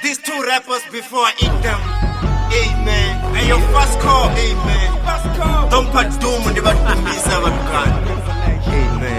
these two rappers before I eat them. Amen. And your first call, amen. Don't put doom on the bottom of Amen.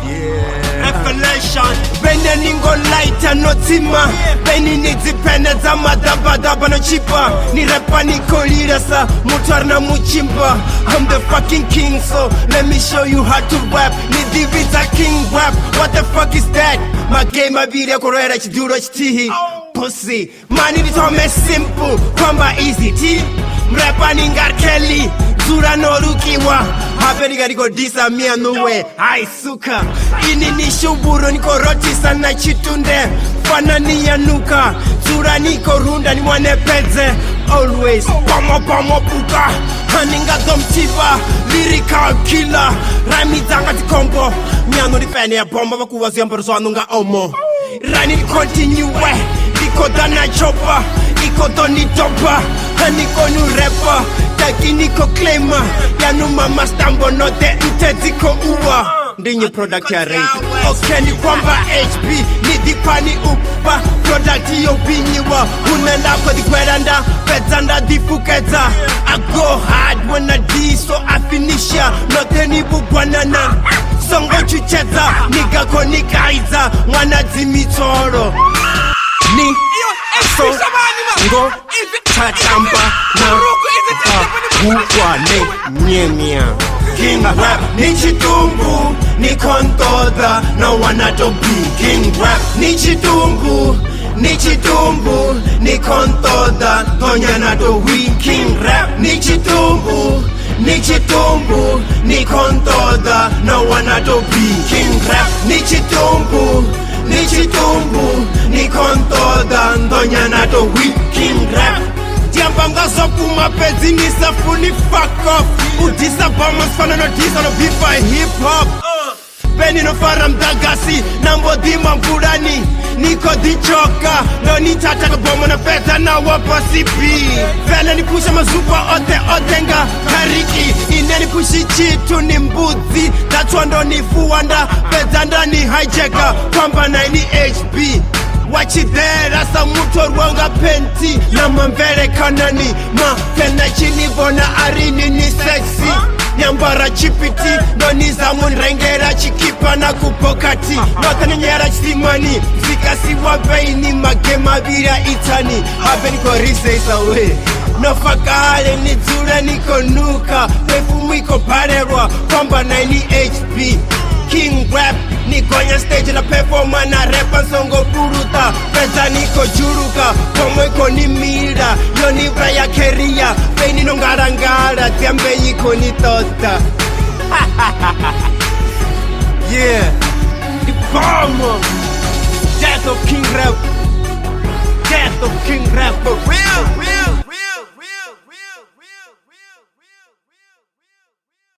Yeah. Revelation. Benya ningo lighter no tima. Beni nizipende za madaba no chipa. Ni rapa niko lira sa mutar na muchimba. I'm the fucking king, so let me show you how to rap. Ni divita king rap. What the fuck is that? My game video korera chiduro chitihi. Pussy. Mani ni tome simple. Kwamba easy T. Mrapa ningar Kelly. Zura no rukiwa. Hapeni gariko disa mia nuwe. Hai suka. Ini ni shuburo niko roti sana chitunde. Fana ni yanuka. Zura niko runda ni mwane peze. Always. Pomo puka. Haninga domtiba. Lyrical killer. Rhyme zanga tikombo. Miano ni fene ya bomba. Wakuwa ziyambaro anunga omo. Rani ni continue. Iko dana chopa. Iko doni topa. Haniko nu rapper. Taki niko claimer. Yanu mama stambo note mteziko uwa. Ndinyi product ya rate. Okay ni kwamba HP. Ni dipani upa. Product yo binyiwa. Unenda kwa dikweranda. Pezanda difukeza. I go hard when I D so I finish ya. Note ni bubwanana. Songo chucheza. Niga konika iza. Mwana zimitoro. Ni so ngo chachamba na ukwane nyemia. King rap ni chitumbu ni kontoda no wanna to be. King rap ni chitumbu ni kontoda tonya na to we. King rap ni chitumbu ni kontoda no wanna to be. King rap ni chitumbu ni kontoda ndonya na to we. King rap Tiambanga soku mapezi ni safuni fuck off. Udisa bombas fana no disa no beat by hip hop. Beni no faram dagasi nambo dima mburani. Niko dichoka no ni tataka bomo na peta na wapa sipi. Vele ni pusha mazupa otenga kariki. Ineni pushi chitu ni mbuzi. Tachwa ndo ni fuwanda pezanda ni hijacker. Kwamba na ni HB wachidera sa muto rwanga penti. Na mambere kanani mapena chini bona arini ni sexy. Nyambara chipiti noniza munrengera chikipa na kupokati. Notani nyera chisimani zikasi wabeini magema vira itani. Habeni korise isawe nofakale nizura niko nuka. Pefumu iko parerwa kwamba na ni HP. King rap nikonya stage na performa na rapa songo buruta. Pesa niko juruka komo iko ni mira. Yo ni braya keria Peni no ngarangara Tiambe iko ni tota. Yeah. The bomb. Death of King Rap. Death of King Rap for real.